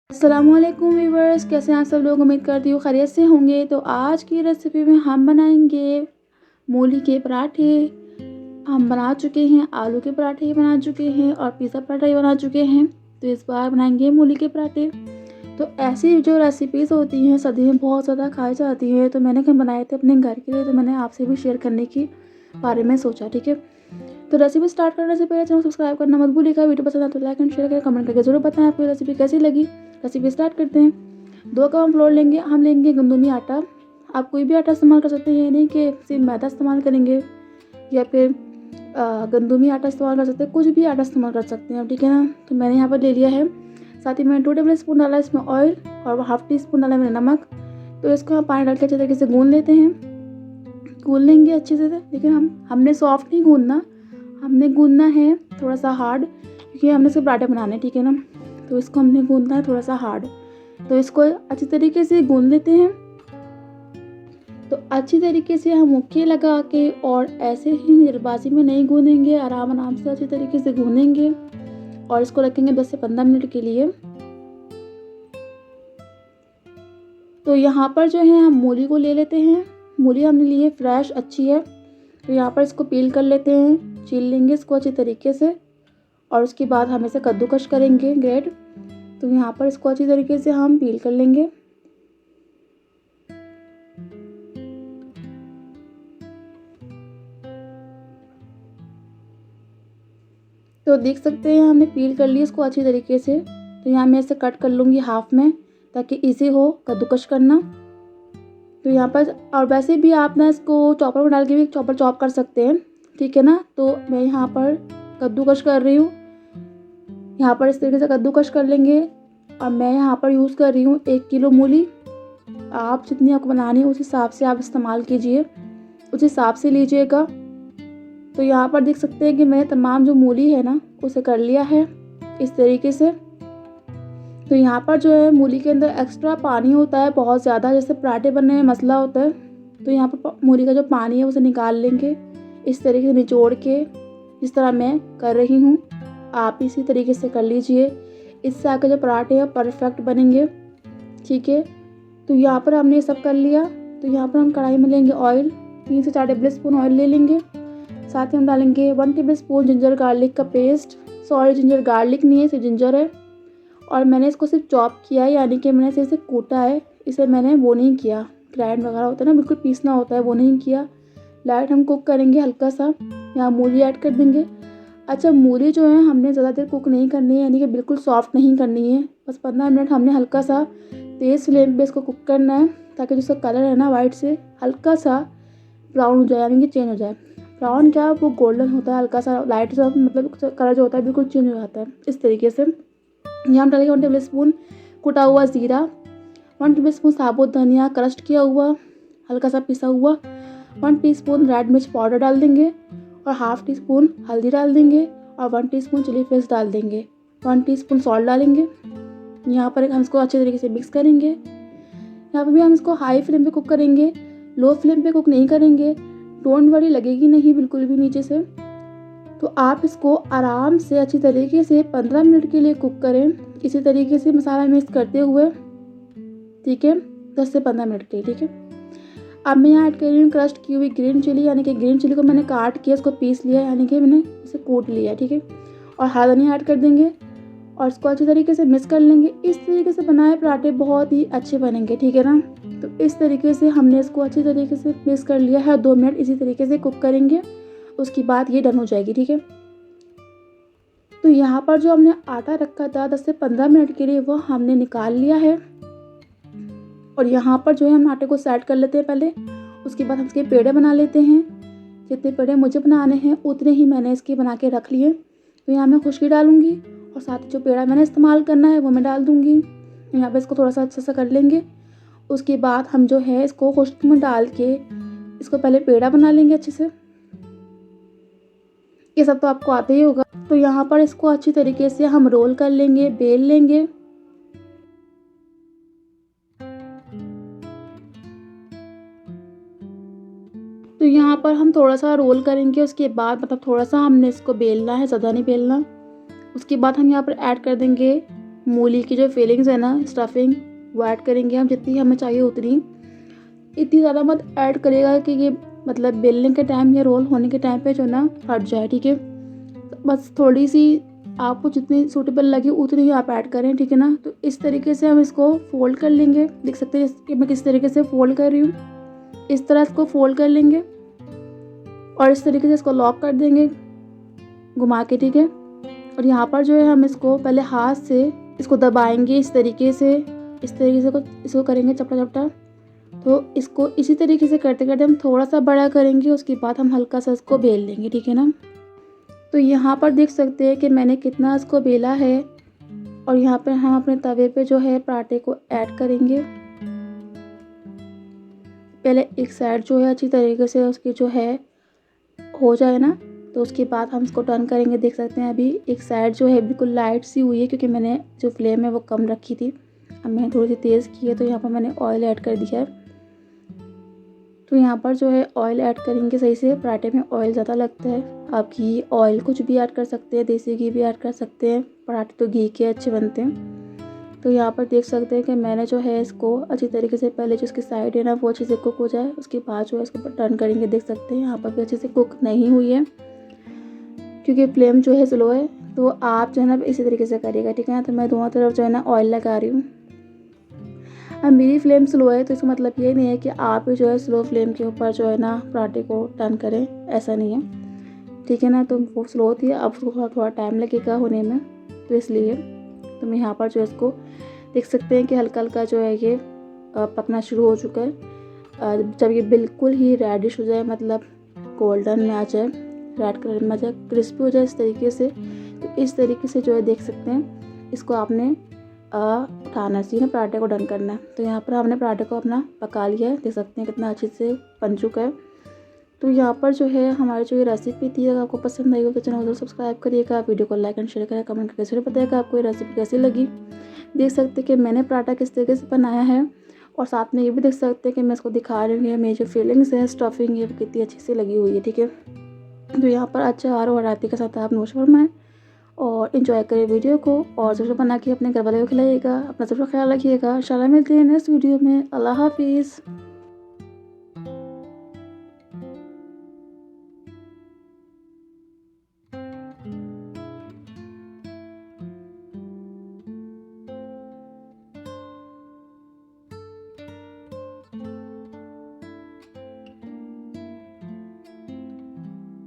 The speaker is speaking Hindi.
अस्सलामुअलैकुम व्यूवर्स, कैसे हैं आप सब लोग। उम्मीद करती हूँ खैरियत से होंगे। तो आज की रेसिपी में हम बनाएंगे मूली के पराठे। हम बना चुके हैं, आलू के पराठे ही बना चुके हैं और पिज़्ज़ा पराठा ही बना चुके हैं। तो इस बार बनाएंगे मूली के पराठे। तो ऐसी जो रेसिपीज़ होती हैं सदी में बहुत ज़्यादा खाई जाती हैं, तो मैंने कहीं बनाए थे अपने घर के लिए, तो मैंने आपसे भी शेयर करने की बारे में सोचा। ठीक है, तो रेसिपी स्टार्ट करने से पहले चैनल सब्सक्राइब करना मत भूलिएगा। वीडियो पसंद आए तो लाइक एंड शेयर करें, कमेंट करके जरूर बताएं आपको रेसिपी कैसी लगी। रेसिपी स्टार्ट करते हैं। 2 कप हम फ्लोर लेंगे। हम लेंगे गंदुमी आटा। आप कोई भी आटा इस्तेमाल कर सकते हैं, ये नहीं कि सिर्फ मैदा इस्तेमाल करेंगे या फिर गंदुमी आटा इस्तेमाल कर सकते हैं, कुछ भी आटा इस्तेमाल कर सकते हैं, ठीक है ना। तो मैंने यहाँ पर ले लिया है। साथ ही मैंने 2 टेबल स्पून डाला इसमें ऑयल और हाफ टी स्पून डाला मैंने नमक। तो इसको हम पानी डाल के अच्छे तरीके से गूंद लेते हैं। गूंद लेंगे अच्छे से, लेकिन हमने सॉफ्ट नहीं गूंदना, हमने गूंदना है थोड़ा सा हार्ड, क्योंकि हमने इसके पराठे बनाने, ठीक है ना। तो इसको हमने गूंदना है थोड़ा सा हार्ड। तो इसको अच्छी तरीके से गूंद लेते हैं। तो अच्छी तरीके से हम मुक्के लगा के, और ऐसे ही जल्दबाजी में नहीं गूंदेंगे, आराम से अच्छी तरीके से गूंदेंगे और इसको रखेंगे 10 से 15 मिनट के लिए। तो यहाँ पर जो है हम मूली को ले लेते हैं। मूली हमने ली है फ्रेश, अच्छी है। तो यहाँ पर इसको पील कर लेते हैं, छील लेंगे इसको अच्छी तरीके से, और उसके बाद हम इसे कद्दूकस करेंगे ग्रेट। तो यहाँ पर इसको अच्छी तरीके से हम पील कर लेंगे। तो देख सकते हैं हमने पील कर लिया इसको अच्छी तरीके से। तो यहाँ मैं इसे कट कर लूँगी हाफ में, ताकि इजी हो कद्दूकस करना। तो यहाँ पर, और वैसे भी आप ना इसको चॉपर में डाल के भी चॉप कर सकते हैं, ठीक है ना। तो मैं यहाँ पर कद्दूकस कर रही हूँ। यहाँ पर इस तरीके से कद्दूकस कर लेंगे। और मैं यहाँ पर यूज़ कर रही हूँ 1 किलो मूली। आप जितनी आपको बनानी है उस हिसाब से आप इस्तेमाल कीजिए, उस हिसाब से लीजिएगा। तो यहाँ पर देख सकते हैं कि मैंने तमाम जो मूली है ना उसे कर लिया है इस तरीके से। तो यहाँ पर जो है मूली के अंदर एक्स्ट्रा पानी होता है बहुत ज़्यादा, जैसे पराठे बनने में मसला होता है। तो यहाँ पर मूली का जो पानी है उसे निकाल लेंगे इस तरीके से निचोड़ के, जिस तरह मैं कर रही हूँ। आप इसी तरीके से कर लीजिए, इससे आपके जो पराठे हैं परफेक्ट बनेंगे, ठीक है। तो यहाँ पर हमने ये सब कर लिया। तो यहाँ पर हम कढ़ाई में लेंगे ऑयल, 3 से 4 टेबल स्पून ऑयल ले लेंगे। साथ ही हम डालेंगे 1 टेबल स्पून जिंजर गार्लिक का पेस्ट। सॉरी, जिंजर गार्लिक नहीं है, इसे जिंजर है। और मैंने इसको सिर्फ चॉप किया है, यानी कि मैंने इसे कूटा है। इसे मैंने वो नहीं किया, ग्राइंड वगैरह होता है ना, बिल्कुल पीसना होता है, वो नहीं किया। लाइट हम कुक करेंगे हल्का सा। यहाँ मूली ऐड कर देंगे। अच्छा, मूली जो है हमने ज़्यादा देर कुक नहीं करनी है, यानी कि बिल्कुल सॉफ्ट नहीं करनी है। बस 15 मिनट हमने हल्का सा तेज़ फ्लेम पे इसको कुक करना है, ताकि जो इसका कलर है ना वाइट से हल्का सा ब्राउन हो जाए, यानी कि चेंज हो जाए। ब्राउन क्या, वो गोल्डन होता है, हल्का सा लाइट सा, मतलब कलर जो होता है बिल्कुल चेंज हो जाता है इस तरीके से। यहाँ हम डालेंगे 1 टेबल स्पून कुटा हुआ ज़ीरा, 1 टेबल स्पून साबुत धनिया क्रस्ट किया हुआ, हल्का सा पिसा हुआ, 1 टीस्पून रेड मिर्च पाउडर डाल देंगे, और हाफ टी स्पून हल्दी डाल देंगे, और 1 टीस्पून चिली फ्लेक्स डाल देंगे, 1 टीस्पून सॉल्ट डालेंगे। यहाँ पर हम इसको अच्छे तरीके से मिक्स करेंगे। यहाँ पर भी हम इसको हाई फ्लेम पे कुक करेंगे, लो फ्लेम पे कुक नहीं करेंगे। टोन वाली लगेगी नहीं बिल्कुल भी नीचे से। तो आप इसको आराम से अच्छी तरीके से 15 मिनट के लिए कुक करें, इसी तरीके से मसाला मिक्स करते हुए, ठीक है, 10 से 15 मिनट के लिए, ठीक है। अब मैं यहाँ ऐड कर रही हूँ क्रस्ट की हुई ग्रीन चिली, यानी कि ग्रीन चिली को मैंने काट के इसको पीस लिया, यानी कि मैंने इसे कूट लिया, ठीक है। और हरा धनिया ऐड कर देंगे और इसको अच्छी तरीके से मिक्स कर लेंगे। इस तरीके से बनाए पराठे बहुत ही अच्छे बनेंगे, ठीक है ना। तो इस तरीके से हमने इसको अच्छी तरीके से मिक्स कर लिया है। 2 मिनट इसी तरीके से कुक करेंगे, उसके बाद ये डन हो जाएगी, ठीक है। तो यहाँ पर जो हमने आटा रखा था 10 से 15 मिनट के लिए, वो हमने निकाल लिया है। और यहाँ पर जो है हम आटे को सेट कर लेते हैं पहले, उसके बाद हम इसके पेड़े बना लेते हैं। जितने पेड़े मुझे बनाने हैं उतने ही मैंने इसके बना के रख लिए। तो यहाँ मैं खुशकी डालूंगी, और साथ ही जो पेड़ा मैंने इस्तेमाल करना है वो मैं डाल दूँगी। यहाँ पर इसको थोड़ा सा अच्छे से कर लेंगे। उसके बाद हम जो है इसको खुशकी में डाल के इसको पहले पेड़ा बना लेंगे अच्छे से। ये सब तो आपको आते ही होगा। तो यहाँ पर इसको अच्छी तरीके से हम रोल कर लेंगे, बेल लेंगे। तो यहाँ पर हम थोड़ा सा रोल करेंगे, उसके बाद मतलब थोड़ा सा हमने इसको बेलना है, ज़्यादा नहीं बेलना। उसके बाद हम यहाँ पर ऐड कर देंगे मूली की जो फीलिंग्स है ना, स्टफिंग, वो ऐड करेंगे हम जितनी हमें चाहिए उतनी। इतनी ज़्यादा मत ऐड करेगा कि ये मतलब बेलने के टाइम या रोल होने के टाइम पे जो ना हट जाए, ठीक है। बस थोड़ी सी आपको जितनी सूटेबल लगे उतनी ही आप ऐड करें, ठीक है ना। तो इस तरीके से हम इसको फोल्ड कर लेंगे। देख सकते हैं कि मैं किस तरीके से फोल्ड कर रही हूँ। इस तरह इसको फोल्ड कर लेंगे और इस तरीके से इसको लॉक कर देंगे घुमा के, ठीक है। और यहाँ पर जो है हम इसको पहले हाथ से इसको दबाएंगे इस तरीके से इसको करेंगे चपटा चपटा। तो इसको इसी तरीके से करते करते हम थोड़ा सा बड़ा करेंगे, उसके बाद हम हल्का सा इसको बेल लेंगे, ठीक है ना। तो यहाँ पर देख सकते हैं कि मैंने कितना इसको बेला है। और यहाँ पर हम अपने तवे पे जो है पराठे को ऐड करेंगे। पहले एक साइड जो है अच्छी तरीके से उसकी जो है हो जाए ना, तो उसके बाद हम इसको टर्न करेंगे। देख सकते हैं अभी एक साइड जो है बिल्कुल लाइट सी हुई है, क्योंकि मैंने जो फ्लेम है वो कम रखी थी। अब मैंने थोड़ी सी तेज़ की है, तो यहाँ पर मैंने ऑयल ऐड कर दिया है। तो यहाँ पर जो है ऑयल ऐड करेंगे सही से। पराठे में ऑयल ज़्यादा लगता है। आप घी, ऑयल कुछ भी ऐड कर सकते हैं, देसी घी भी ऐड कर सकते हैं। पराठे तो घी के अच्छे बनते हैं। तो यहाँ पर देख सकते हैं कि मैंने जो है इसको अच्छी तरीके से पहले जो इसकी साइड है ना वो अच्छे से कुक हो जाए, उसके बाद जो है इसको टर्न करेंगे। देख सकते हैं यहाँ पर भी अच्छे से कुक नहीं हुई है, क्योंकि फ्लेम जो है स्लो है। तो आप जो है ना इसी तरीके से करिएगा, ठीक है ना। तो मैं दोनों तरफ जो है ना ऑयल लगा रही हूँ। अब मेरी फ्लेम स्लो है, तो इसका मतलब ये नहीं है कि आप भी जो है स्लो फ्लेम के ऊपर जो है ना पराठे को टर्न करें, ऐसा नहीं है, ठीक है ना। तो वो स्लो होती है, अब उसको थोड़ा टाइम लगेगा होने में, तो इसलिए तो मैं यहाँ पर जो इसको देख सकते हैं कि हल्का हल्का जो है ये पकना शुरू हो चुका है। जब ये बिल्कुल ही रेडिश हो जाए, मतलब गोल्डन में आ जाए, रेड कलर में आ जाए, क्रिस्पी हो जाए इस तरीके से, तो इस तरीके से जो है देख सकते हैं इसको आपने उठाना चाहिए, पराठे को डन करना है। तो यहाँ पर हमने पराठे को अपना पका लिया है। देख सकते हैं कितना अच्छे से बन चुका है। तो यहाँ पर जो है हमारी जो ये रेसिपी थी, अगर आपको पसंद आई हो तो चैनल को सब्सक्राइब करिएगा, वीडियो को लाइक एंड शेयर करें, कमेंट करके जरूर बताइएगा आपको ये रेसिपी कैसी लगी। देख सकते हैं कि मैंने पराठा किस तरीके से बनाया है, और साथ में ये भी देख सकते हैं कि मैं इसको दिखा रही हूँ मेरी जो फीलिंग्स है, स्टफिंग है, वो कितनी अच्छी से लगी हुई है, ठीक है। तो यहाँ पर अचार और रायते के साथ आप नोश फरमाएं और इन्जॉय करें वीडियो को, और ज़रूर बना के अपने घर वाले को खिलाइएगा। अपना ज़रूर ख्याल रखिएगा। इंशाल्लाह मिलते हैं नेक्स्ट वीडियो में। अल्लाह हाफिज़।